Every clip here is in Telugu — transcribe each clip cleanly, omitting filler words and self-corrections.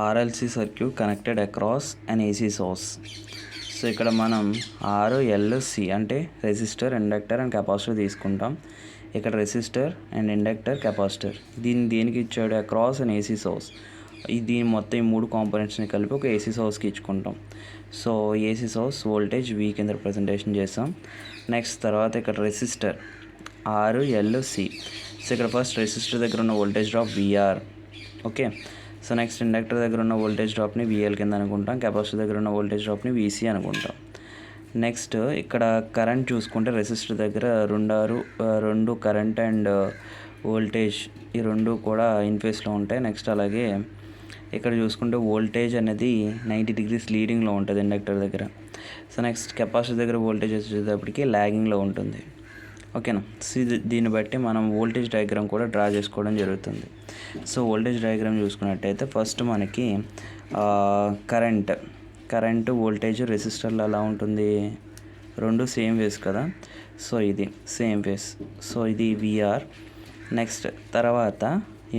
RLC circuit connected across an AC source. So ఇక్కడ మనం RLC అంటే రెసిస్టర్, ఇండక్టర్ అండ్ కెపాసిటర్ తీసుకుంటాం. ఇక్కడ రెసిస్టర్ అండ్ ఇండక్టర్, కెపాసిటర్ దీనికి ఇచ్చాడు అక్రాస్ అండ్ ఏసీ సోర్స్. దీని మొత్తం ఈ మూడు కాంపోనెంట్స్ని కలిపి ఒక ఏసీ సోర్స్కి ఇచ్చుకుంటాం. So AC source voltage V కింద రిప్రజెంటేషన్ చేస్తాం. నెక్స్ట్ తర్వాత ఇక్కడ రెసిస్టర్ RLC. సో ఇక్కడ ఫస్ట్ రెసిస్టర్ దగ్గర ఉన్న voltage drop VR. Okay, so next inductor దగ్గర ఉన్న వోల్టేజ్ డ్రాప్ని VL కింద అనుకుంటాం. కెపాసిటర్ దగ్గర ఉన్న వోల్టేజ్ డ్రాప్ని VC అనుకుంటాం. నెక్స్ట్ ఇక్కడ కరెంట్ చూసుకుంటే రెసిస్టర్ దగ్గర రెండు కరెంట్ అండ్ వోల్టేజ్ ఈ రెండు కూడా ఇన్ ఫేస్లో ఉంటాయి. నెక్స్ట్ అలాగే ఇక్కడ చూసుకుంటే వోల్టేజ్ అనేది 90 degrees లీడింగ్లో ఉంటుంది ఇండక్టర్ దగ్గర. సో నెక్స్ట్ కెపాసిటర్ దగ్గర వోల్టేజ్ వచ్చేటప్పటికి లాగింగ్లో ఉంటుంది. ఓకేనా, సో దీన్ని బట్టి మనం వోల్టేజ్ డయాగ్రామ్ కూడా డ్రా చేసుకోవడం జరుగుతుంది. సో వోల్టేజ్ డయాగ్రామ్ చూసుకున్నట్టయితే ఫస్ట్ మనకి కరెంట్ వోల్టేజ్ రెసిస్టర్లో ఎలా ఉంటుంది, రెండు సేమ్ వేస్ కదా. సో ఇది సేమ్ వేస్, సో ఇది VR. నెక్స్ట్ తర్వాత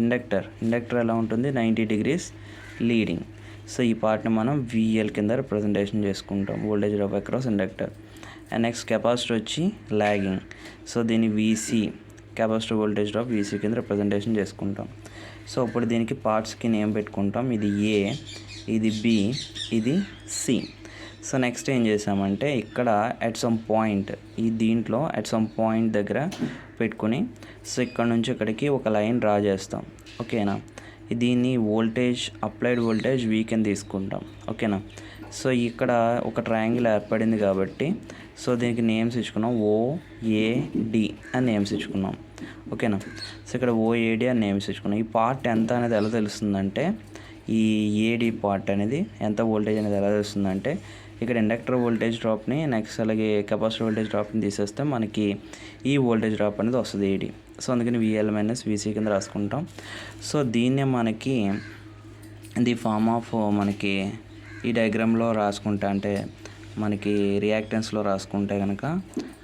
ఇండక్టర్ ఎలా ఉంటుంది, 90 degrees లీడింగ్. సో ఈ పార్ట్ని మనం VL కింద రిప్రజెంటేషన్ చేసుకుంటాం, voltage drop across inductor. And next capacitor వచ్చి లాగింగ్. సో దీన్ని VC, capacitor voltage drop VC కింద రిప్రజెంటేషన్ చేసుకుంటాం. సో ఇప్పుడు దీనికి పార్ట్స్కి నేమ్ పెట్టుకుంటాం. ఇది A, ఇది B, ఇది C. సో నెక్స్ట్ ఏం చేసామంటే ఇక్కడ అట్ సమ్ పాయింట్ దీంట్లో అట్ సమ్ పాయింట్ దగ్గర పెట్టుకుని సో ఇక్కడ నుంచి ఇక్కడికి ఒక లైన్ డ్రా చేస్తాం. ఓకేనా, దీన్ని వోల్టేజ్ అప్లైడ్ వోల్టేజ్ V కింద తీసుకుంటాం. ఓకేనా, సో ఇక్కడ ఒక ట్రయాంగిల్ ఏర్పడింది కాబట్టి సో దీనికి నేమ్స్ ఇచ్చుకున్నాం, OAD అని నేమ్స్ ఇచ్చుకున్నాం. ఓకేనా, సో ఇక్కడ OAD అని నేమ్స్ ఇచ్చుకున్నాం. ఈ పార్ట్ ఎంత అనేది ఎలా తెలుస్తుందంటే, ఈ AD పార్ట్ అనేది ఎంత వోల్టేజ్ అనేది ఎలా తెలుస్తుందంటే, ఇక్కడ ఇండక్టర్ వోల్టేజ్ డ్రాప్ని నెక్స్ట్ అలాగే కెపాసిటర్ వోల్టేజ్ డ్రాప్ని తీసేస్తే మనకి ఈ వోల్టేజ్ డ్రాప్ అనేది వస్తుంది AD. సో అందుకని VL - VC కింద రాసుకుంటాం. సో దీన్నే మనకి ది ఫార్మ్ ఆఫ్ మనకి ఈ డయాగ్రామ్లో రాసుకుంటే అంటే మనకి రియాక్టెన్స్లో రాసుకుంటే కనుక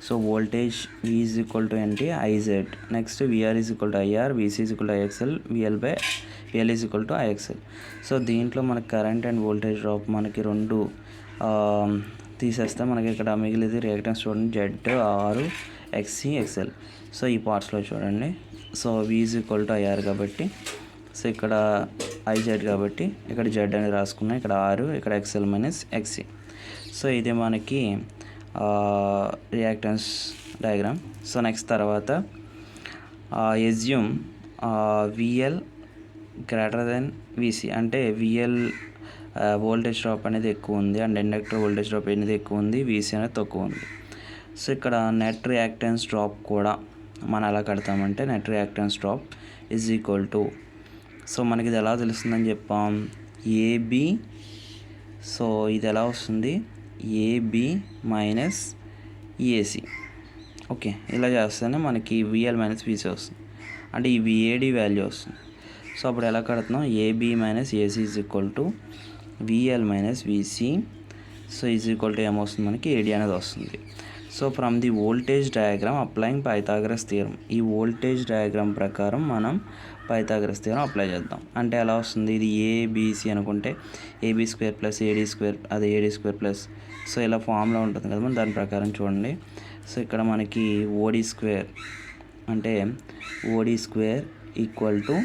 so voltage V = NT IZ, next VR = IR, VC = IXL, VL = IXL. So దీంట్లో మనకి కరెంట్ అండ్ వోల్టేజ్ డ్రాప్ మనకి రెండు తీసేస్తే మనకి ఇక్కడ మిగిలిది రియాక్టెన్స్ చూడండి, ZR, XC, XL. సో ఈ పార్ట్స్లో చూడండి, సో V = IR కాబట్టి సో ఇక్కడ IZ కాబట్టి ఇక్కడ Z అని రాసుకున్నాం, ఇక్కడ R, ఇక్కడ XL - XC. సో ఇది మనకి రియాక్టెన్స్ డయాగ్రామ్. సో నెక్స్ట్ తర్వాత ఎస్యూమ్ VL > VC అంటే VL వోల్టేజ్ డ్రాప్ అనేది ఎక్కువ ఉంది అండ్ ఇండక్టర్ వోల్టేజ్ డ్రాప్ అనేది ఎక్కువ ఉంది, VC అనేది తక్కువ ఉంది. సో ఇక్కడ నెట్ రియాక్టెన్స్ డ్రాప్ కూడా మనం ఎలా కడతామంటే నెట్ రియాక్టెన్స్ డ్రాప్ = సో మనకి ఇది ఎలా తెలుస్తుందని చెప్పాం, AB. సో ఇది ఎలా వస్తుంది, AB - AC. ఓకే, ఇలా చేస్తేనే మనకి VL - VC వస్తుంది, అంటే ఈ VAD వాల్యూ వస్తుంది. సో అప్పుడు ఎలా కడుతున్నాం, AB - AC = VL - VC. So ఏమొస్తుంది మనకి, AD అనేది వస్తుంది. So from the voltage diagram applying Pythagoras theorem, ఈ వోల్టేజ్ డయాగ్రామ్ ప్రకారం మనం పైథాగరస్ థియరం అప్లై చేద్దాం. అంటే ఎలా వస్తుంది, ఇది ABC అనుకుంటే AB² + AD², అది AD² +. సో ఇలా ఫామ్లో ఉంటుంది కదా, మనం దాని ప్రకారం చూడండి. సో ఇక్కడ మనకి OD² అంటే OD² =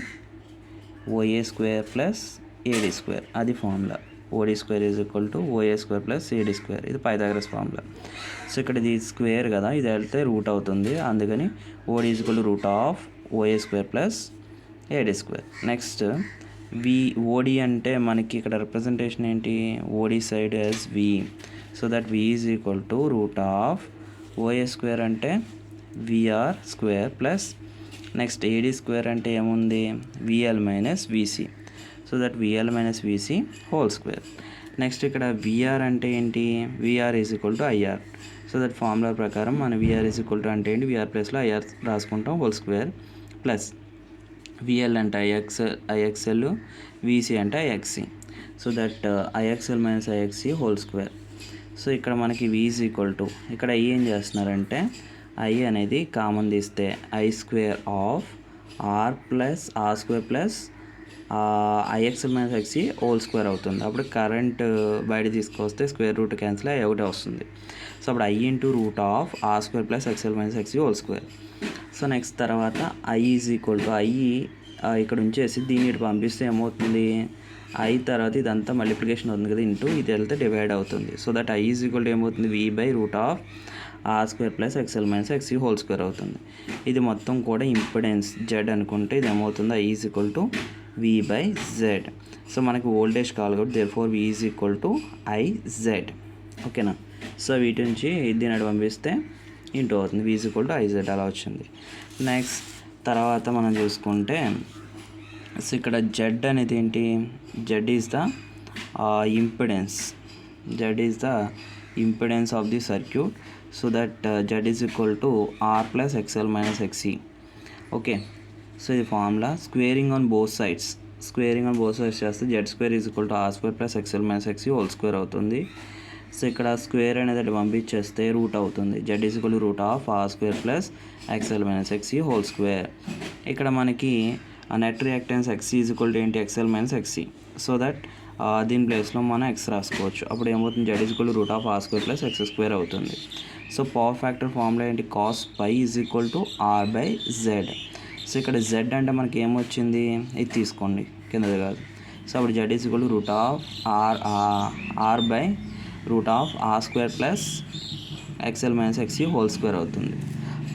OA² + AD², అది ఫార్ములా. OD² = OA² + AD², ఇది పైథాగరస్ ఫార్ములా. సో ఇక్కడ ఇది స్క్వేర్ కదా, ఇది వెళ్తే రూట్ అవుతుంది, అందుకని OD = √OA² + AD². Next OD అంటే మనకి ఇక్కడ రిప్రజెంటేషన్ ఏంటి, OD side as V. So that V = √OA² అంటే VR² + నెక్స్ట్ AD² అంటే ఏముంది, VL - VC. So that VL - VC ² next ఇక్కడ VR అంటే ఏంటి, VR = IR. So that formula ప్రకారం మన VR = అంటే ఏంటి, VR ప్లస్లో IR రాసుకుంటాం ² ప్లస్ VL అంటే IXL, VC అంటే IXC. So that IXL - IXC ² so ఇక్కడ మనకి V = ఇక్కడ ఏం చేస్తున్నారంటే I అనేది కామన్ తీస్తే I² of R + R² + I X L minus X C whole square అవుతుంది. అప్పుడు కరెంట్ బయట తీసుకొస్తే స్క్వేర్ రూట్ క్యాన్సిల్ అయ్యి ఒకటే వస్తుంది. సో అప్పుడు I into root of R square plus X L minus X C whole square. So next తర్వాత I is equal to I ఇక్కడ ఉంచేసి దీన్ని ఇటు పంపిస్తే ఏమవుతుంది, ఐ తర్వాత ఇదంతా మల్టిప్లికేషన్ అవుతుంది కదా, ఇంటూ ఇది వెళ్తే డివైడ్ అవుతుంది. So that I is equal to ఏమవుతుంది, V by root of R square plus X L minus X C whole square అవుతుంది. ఇది మొత్తం కూడా ఇంపిడెన్స్ జెడ్ అనుకుంటే ఇది ఏమవుతుంది, I is equal to V by Z. So మనకి వోల్టేజ్ కావాలి కాబట్టి therefore V is equal to I Z. ఓకేనా. సో వీటి నుంచి దీని అటు పంపిస్తే ఇంటూ అవుతుంది, V is equal to I Z అలా వచ్చింది. నెక్స్ట్ తర్వాత మనం చూసుకుంటే సో ఇక్కడ జెడ్ అనేది ఏంటి, Z is the impedance, Z is the impedance of the circuit. So that Z is equal to R plus X L minus X C. Okay. So ఇది formula. Squaring on both sides, squaring on both sides చేస్తే Z square is equal to R square plus X L minus X C whole square అవుతుంది. సో ఇక్కడ స్క్వేర్ అనేది అటు పంపించేస్తే రూట్ అవుతుంది, Z is equal to root of R square plus X L minus X C whole square. ఇక్కడ మనకి net reactance X C is equal to ఏంటి, X L minus X C. So that దీని ప్లేస్లో మనం ఎక్స్ రాసుకోవచ్చు. అప్పుడు ఏమవుతుంది, Z is equal to root of R square plus X square అవుతుంది. సో పవర్ ఫ్యాక్టర్ ఫార్ములా ఏంటి, cos phi is equal to R by Z. So ఇక్కడ జెడ్ అంటే మనకి ఏమొచ్చింది, ఇది తీసుకోండి కిందది కాదు. సో అప్పుడు Z is equal to root of are by root of R square plus X L minus X C whole square అవుతుంది.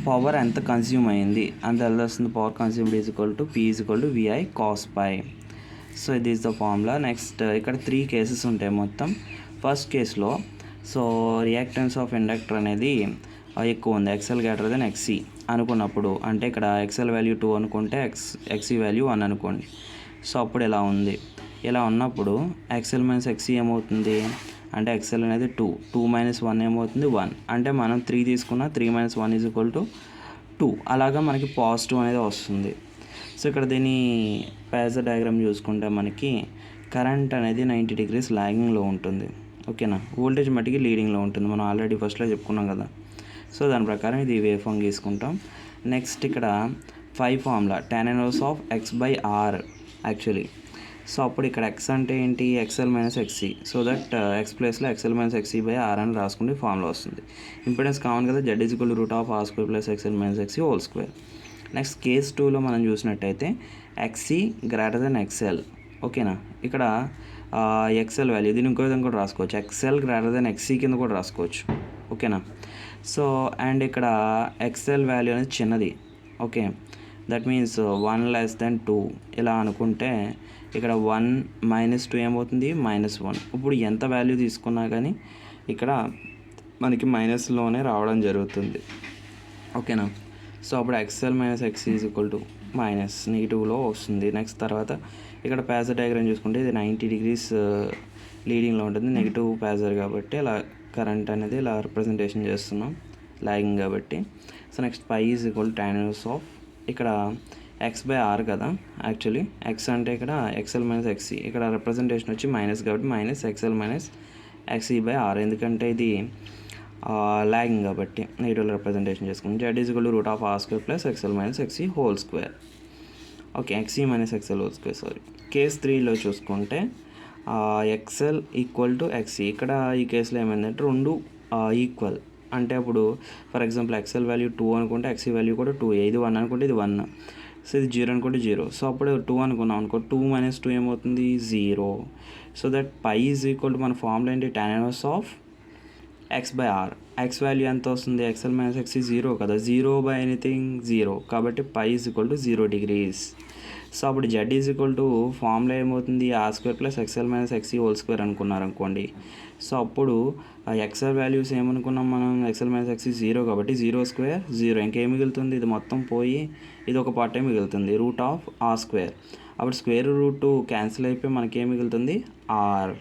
పవర్ ఎంత కన్స్యూమ్ అయ్యింది అంత వస్తుంది, power consumed is equal to P is equal to V I cos phi. So ఇది ఈజ్ ద ఫార్ములా. నెక్స్ట్ ఇక్కడ 3 కేసెస్ ఉంటాయి మొత్తం. ఫస్ట్ కేసులో సో రియాక్టెన్స్ ఆఫ్ ఇండక్టర్ అనేది ఎక్కువ ఉంది, ఎక్స్ఎల్ గ్రేటర్ దెన్ ఎక్సీ అనుకున్నప్పుడు, అంటే ఇక్కడ ఎక్స్ఎల్ వాల్యూ 2 అనుకుంటే ఎక్సీ వాల్యూ 1 అనుకోండి. సో అప్పుడు ఇలా ఉంది, ఇలా ఉన్నప్పుడు ఎక్స్ఎల్ మైనస్ ఎక్సీ ఏమవుతుంది అంటే ఎక్స్ఎల్ అనేది 2 మైనస్ 1 ఏమవుతుంది 1, అంటే మనం 3 తీసుకున్నా 3 మైనస్ 1 ఈజ్ ఈక్వల్ టు 2, అలాగా మనకి పాజిటివ్ అనేది వస్తుంది. సో ఇక్కడ దీని ఫేజర్ డయాగ్రామ్ చూసుకుంటే మనకి కరెంట్ అనేది 90 degrees లాగింగ్లో ఉంటుంది. ఓకేనా. వోల్టేజ్ మట్టికి లీడింగ్లో ఉంటుంది, మనం ఆల్రెడీ ఫస్ట్లో చెప్పుకున్నాం కదా. సో దాని ప్రకారం ఇది వేవ్ ఫామ్ తీసుకుంటాం. నెక్స్ట్ ఇక్కడ 5 formula tan inverse of X by R actually. So అప్పుడు ఇక్కడ ఎక్స్ అంటే ఏంటి, X L minus X C. So that X ప్లేస్లో X L minus X C by R అని రాసుకుంటే ఫార్ములా వస్తుంది. ఇంపిడెన్స్ కామన్ కదా, Z is equal to root of R square plus X L minus X C whole square. Next case 2లో మనం చూసినట్టయితే ఎక్సీ గ్రేటర్ దెన్ ఎక్స్ఎల్. ఓకేనా. ఇక్కడ ఎక్స్ఎల్ వాల్యూ దీని ఇంకో విధంగా కూడా రాసుకోవచ్చు, ఎక్స్ఎల్ గ్రేటర్ దెన్ ఎక్సీ కింద కూడా రాసుకోవచ్చు. ఓకేనా. సో అండ్ ఇక్కడ ఎక్స్ఎల్ వాల్యూ అనేది చిన్నది. Okay. That means 1 less than 2 ఇలా అనుకుంటే ఇక్కడ 1 - 2 ఏమవుతుంది -1. ఇప్పుడు ఎంత వాల్యూ తీసుకున్నా కానీ ఇక్కడ మనకి మైనస్లోనే రావడం జరుగుతుంది. ఓకేనా. సో అప్పుడు X L minus X is equal to minus నెగిటివ్లో వస్తుంది. నెక్స్ట్ తర్వాత ఇక్కడ పేజర్ డయాగ్రామ్ చూసుకుంటే ఇది 90 degrees లీడింగ్లో ఉంటుంది, నెగిటివ్ పేజర్ కాబట్టి ఇలా కరెంట్ అనేది ఇలా రిప్రజెంటేషన్ చేస్తున్నాం లాగింగ్ కాబట్టి. So next pi is equal to tan inverse of ఇక్కడ ఎక్స్ బై ఆర్ కదా, యాక్చువల్లీ ఎక్స్ అంటే ఇక్కడ ఎక్స్ఎల్ మైనస్ ఎక్సీ, ఇక్కడ రిప్రజెంటేషన్ వచ్చి మైనస్ కాబట్టి minus X L minus X C by R, ఎందుకంటే ఇది లాగింగ్ కాబట్టి నెగిటివ్ రిప్రజెంటేషన్ చేసుకుంటాం. Z is equal to root of R square plus X L minus X C whole square. Okay. X C minus X L whole square. Sorry. Case 3లో చూసుకుంటే ఎక్స్ఎల్ ఈక్వల్ టు ఎక్సీ. ఇక్కడ ఈ కేసులో ఏమైందంటే రెండు ఈక్వల్, అంటే అప్పుడు ఫర్ ఎగ్జాంపుల్ ఎక్స్ఎల్ వాల్యూ 2 అనుకుంటే ఎక్సీ వాల్యూ కూడా 2, ఇది 1 అనుకుంటే ఇది 1, సో ఇది 0 అనుకుంటే 0. సో అప్పుడు 2 అనుకున్నాం అనుకో, 2 - 2 ఏమవుతుంది 0. So that pi is equal to మన ఫార్ములా ఏంటి, tan inverse of X by r. X value ఎంత వస్తుంది, ఎక్స్ఎల్ మైనస్ ఎక్సీ 0 కదా, 0 బై ఎనీథింగ్ 0 కాబట్టి phi is equal to 0 degrees. So అప్పుడు Z is equal to formula ఏమవుతుంది, R square plus X L minus X C whole square అనుకున్నారు అనుకోండి. సో అప్పుడు ఎక్స్ఎల్ వాల్యూస్ ఏమనుకున్నాం మనం, ఎక్స్ఎల్ మైనస్ ఎక్సీ 0 కాబట్టి 0 స్క్వేర్ 0, ఇంకేం మిగులుతుంది, ఇది మొత్తం పోయి ఇది ఒక పార్టే మిగులుతుంది, రూట్ ఆఫ్ ఆర్ స్క్వేర్. అప్పుడు స్క్వేర్ రూట్ క్యాన్సిల్ అయిపోయి మనకి ఏం మిగులుతుంది, ఆర్.